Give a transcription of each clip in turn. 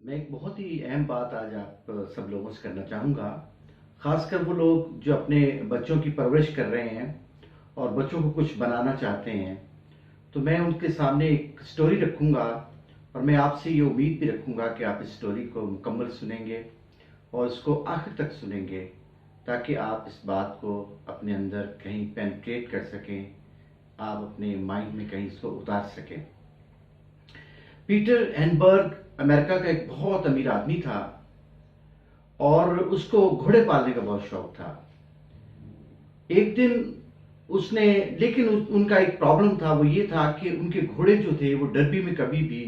मैं एक बहुत ही अहम बात आज आप सब लोगों से करना चाहूँगा। खासकर वो लोग जो अपने बच्चों की परवरिश कर रहे हैं और बच्चों को कुछ बनाना चाहते हैं, तो मैं उनके सामने एक स्टोरी रखूँगा और मैं आपसे ये उम्मीद भी रखूँगा कि आप इस स्टोरी को मुकम्मल सुनेंगे और इसको आखिर तक सुनेंगे, ताकि आप इस बात को अपने अंदर कहीं पेनिट्रेट कर सकें, आप अपने माइंड में कहीं इसको उतार सकें। पीटर एनबर्ग अमेरिका का एक बहुत अमीर आदमी था और उसको घोड़े पालने का बहुत शौक था। एक दिन उसने लेकिन उनका एक प्रॉब्लम था, वो ये था कि उनके घोड़े जो थे वो डर्बी में कभी भी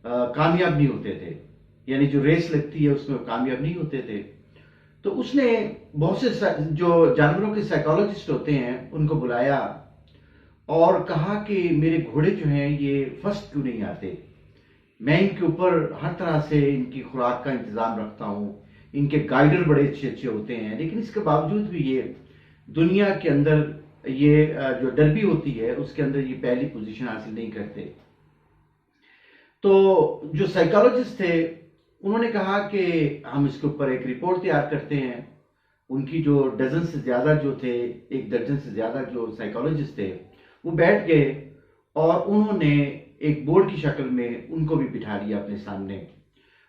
कामयाब नहीं होते थे। यानी जो रेस लगती है उसमें वो कामयाब नहीं होते थे। तो उसने बहुत से जो जानवरों के साइकोलॉजिस्ट होते हैं उनको बुलाया और कहा कि मेरे घोड़े जो हैं ये फर्स्ट क्यों नहीं आते। मैं इनके ऊपर हर तरह से इनकी खुराक का इंतजाम रखता हूँ, इनके गाइडर बड़े अच्छे अच्छे होते हैं, लेकिन इसके बावजूद भी ये दुनिया के अंदर ये जो डर्बी होती है उसके अंदर ये पहली पोजीशन हासिल नहीं करते। तो जो साइकोलॉजिस्ट थे उन्होंने कहा कि हम इसके ऊपर एक रिपोर्ट तैयार करते हैं। उनकी जो डजन से ज्यादा जो थे, एक दर्जन से ज्यादा जो साइकोलॉजिस्ट थे, वो बैठ गए और उन्होंने एक बोर्ड की शक्ल में उनको भी बिठा लिया अपने सामने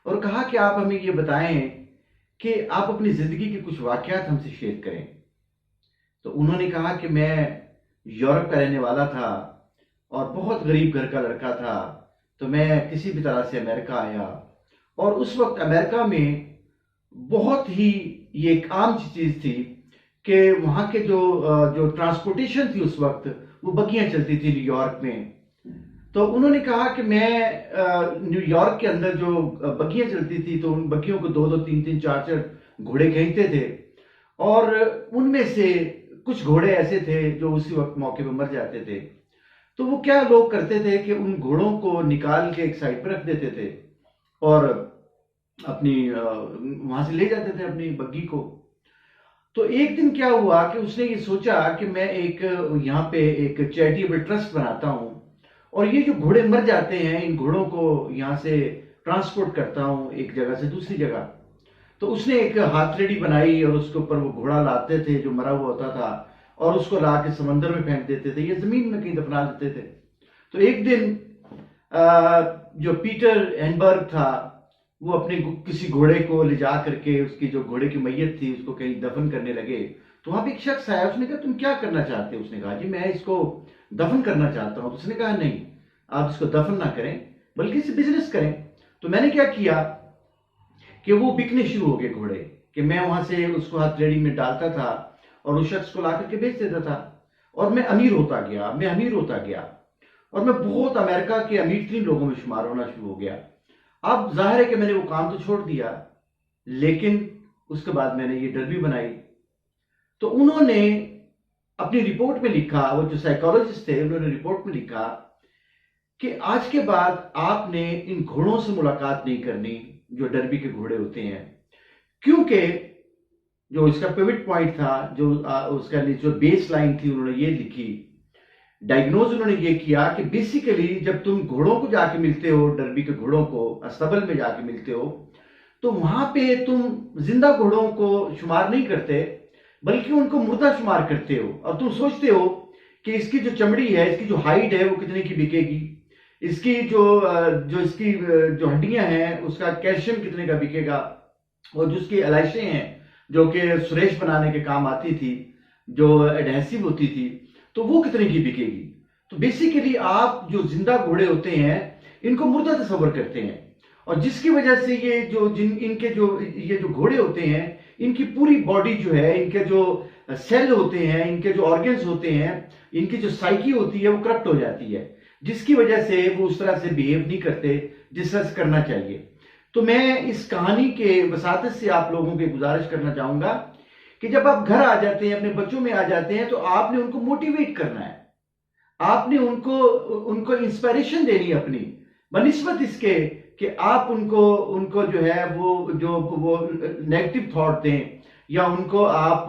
और कहा कि आप हमें ये बताएं कि आप अपनी जिंदगी के कुछ वाकयात हमसे शेयर करें। तो उन्होंने कहा कि मैं यूरोप का रहने वाला था और बहुत गरीब घर का लड़का था, तो मैं किसी भी तरह से अमेरिका आया और उस वक्त अमेरिका में बहुत ही ये एक आम चीज थी कि वहां के जो ट्रांसपोर्टेशन थी उस वक्त वो बग्गियां चलती थी न्यूयॉर्क में। तो उन्होंने कहा कि मैं न्यूयॉर्क के अंदर जो बग्गियां चलती थी तो उन बग्गियों को दो दो तीन तीन चार चार घोड़े खींचते थे और उनमें से कुछ घोड़े ऐसे थे जो उसी वक्त मौके पर मर जाते थे। तो वो क्या लोग करते थे कि उन घोड़ों को निकाल के एक साइड पर रख देते थे और अपनी वहां से ले जाते थे अपनी बग्गी को। तो एक दिन क्या हुआ कि उसने ये सोचा कि मैं एक यहाँ पे एक चैरिटेबल ट्रस्ट बनाता हूँ और ये जो घोड़े मर जाते हैं इन घोड़ों को यहाँ से ट्रांसपोर्ट करता हूँ एक जगह से दूसरी जगह। तो उसने एक हाथरेडी बनाई और उसके ऊपर वो घोड़ा लाते थे जो मरा हुआ होता था और उसको ला के समंदर में फेंक देते थे या जमीन में कहीं दफना देते थे। तो एक दिन जो पीटर एनबर्ग था वो अपने किसी घोड़े को ले जा करके उसकी जो घोड़े की मैयत थी उसको कहीं दफन करने लगे। तो वहां पे एक शख्स आया, उसने कहा तुम क्या करना चाहते हो? उसने कहा जी मैं इसको दफन करना चाहता हूं। तो उसने कहा नहीं, आप इसको दफन ना करें बल्कि इसे बिजनेस करें। तो मैंने क्या किया कि वो बिकने शुरू हो गए घोड़े, कि मैं वहां से उसको हथेली में डालता था और उस शख्स को ला करके बेच देता था और मैं अमीर होता गया, मैं अमीर होता गया और मैं बहुत अमेरिका के अमीर तरीन लोगों में शुमार होना शुरू हो गया। अब जाहिर है कि मैंने वो काम तो छोड़ दिया, लेकिन उसके बाद मैंने ये डर्बी बनाई। तो उन्होंने अपनी रिपोर्ट में लिखा, वो जो साइकोलॉजिस्ट थे उन्होंने रिपोर्ट में लिखा कि आज के बाद आपने इन घोड़ों से मुलाकात नहीं करनी जो डर्बी के घोड़े होते हैं, क्योंकि जो इसका पिवट पॉइंट था, जो उसका जो बेस लाइन थी, उन्होंने ये लिखी, डायग्नोज उन्होंने ये किया कि बेसिकली जब तुम घोड़ों को जाके मिलते हो, डर्बी के घोड़ों को अस्तबल में जाके मिलते हो, तो वहां पे तुम जिंदा घोड़ों को शुमार नहीं करते बल्कि उनको मुर्दा शुमार करते हो और तुम सोचते हो कि इसकी जो चमड़ी है, इसकी जो हाइट है वो कितने की बिकेगी, इसकी इसकी जो हड्डियां हैं उसका कैल्शियम कितने का बिकेगा, और जो उसकी एलाइशें हैं जो कि सुरेश बनाने के काम आती थी, जो एडहेसिव होती थी, तो वो कितने की बिकेगी। तो बेसिकली आप जो जिंदा घोड़े होते हैं इनको मुर्दा तस्वर करते हैं और जिसकी वजह से ये जो घोड़े होते हैं इनकी पूरी बॉडी जो है, इनके जो सेल होते हैं, इनके जो ऑर्गन्स होते हैं, इनकी जो साइकी होती है वो करप्ट हो जाती है, जिसकी वजह से वो उस तरह से बिहेव नहीं करते जिस तरह से करना चाहिए। तो मैं इस कहानी के वसातत से आप लोगों की गुजारिश करना चाहूंगा कि जब आप घर आ जाते हैं, अपने बच्चों में आ जाते हैं, तो आपने उनको मोटिवेट करना है, आपने उनको इंस्पिरेशन देनी है अपनी, बनिस्बत इसके कि आप उनको जो है वो नेगेटिव थॉट दें या उनको आप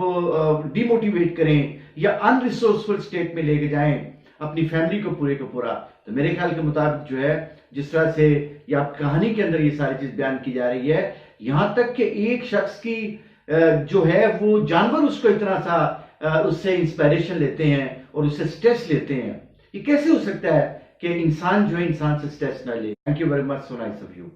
डिमोटिवेट करें या अनरिसोर्सफुल स्टेट में लेके जाएं अपनी फैमिली को पूरे का पूरा। तो मेरे ख्याल के मुताबिक जो है जिस तरह से ये आप कहानी के अंदर ये सारी चीज बयान की जा रही है, यहां तक कि एक शख्स की जो है वो जानवर उसको इतना सा उससे इंस्पायरेशन लेते हैं और उससे स्ट्रेस लेते हैं। ये कैसे हो सकता है कि इंसान जो है इंसान से स्ट्रेस ना ले? Thank you very much, so nice of you.